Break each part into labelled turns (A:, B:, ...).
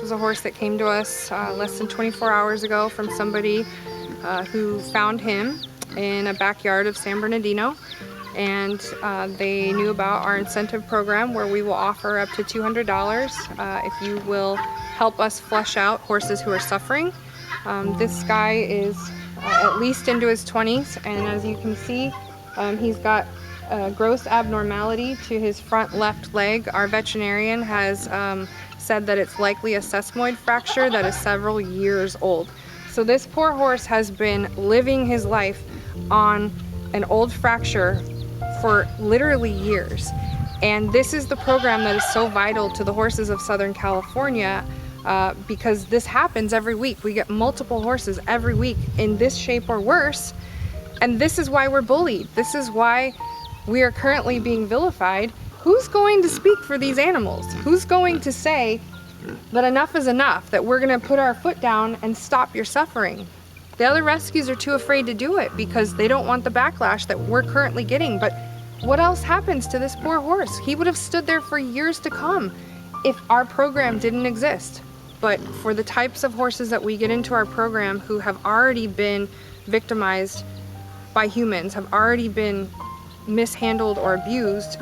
A: was a horse that came to us less than 24 hours ago from somebody who found him in a backyard of San Bernardino, and they knew about our incentive program where we will offer up to $200 if you will help us flush out horses who are suffering. This guy is at least into his 20s, and as you can see, he's got a gross abnormality to his front left leg. Our veterinarian has said that it's likely a sesamoid fracture that is several years old. So this poor horse has been living his life on an old fracture for literally years. And this is the program that is so vital to the horses of Southern California because this happens every week. We get multiple horses every week in this shape or worse. And this is why we're bullied. This is why we are currently being vilified. Who's going to speak for these animals? Who's going to say that enough is enough, that we're gonna put our foot down and stop your suffering? The other rescues are too afraid to do it because they don't want the backlash that we're currently getting. But what else happens to this poor horse? He would have stood there for years to come if our program didn't exist. But for the types of horses that we get into our program who have already been victimized by humans, have already been mishandled or abused,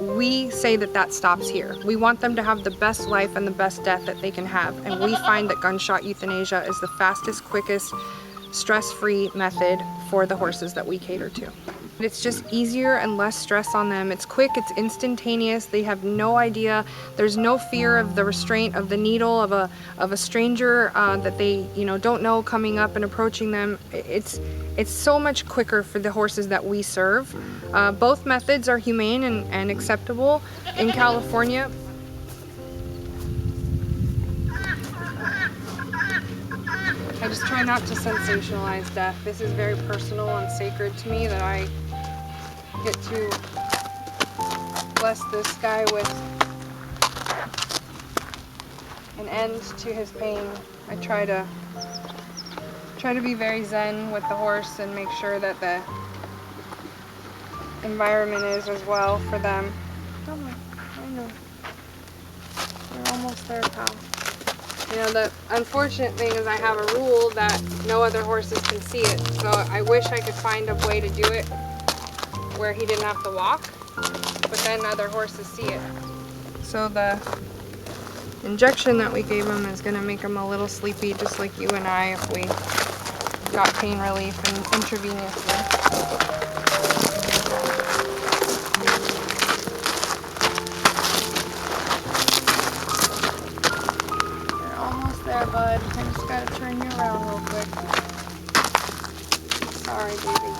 A: we say that that stops here. We want them to have the best life and the best death that they can have, and we find that gunshot euthanasia is the fastest, quickest, stress-free method for the horses that we cater to. It's just easier and less stress on them. It's quick, it's instantaneous. They have no idea. There's no fear of the restraint of the needle of a stranger that they don't know coming up and approaching them. It's so much quicker for the horses that we serve. Both methods are humane and acceptable in California. I just try not to sensationalize death. This is very personal and sacred to me that I get to bless this guy with an end to his pain. I try to be very zen with the horse and make sure that the environment is as well for them. Come on, I know. You're almost there, pal. You know, the unfortunate thing is I have a rule that no other horses can see it. So I wish I could find a way to do it where he didn't have to walk, but then other horses see it. So the injection that we gave him is gonna make him a little sleepy, just like you and I if we got pain relief and intravenously. There, bud. I just gotta turn you around real quick. Sorry, baby.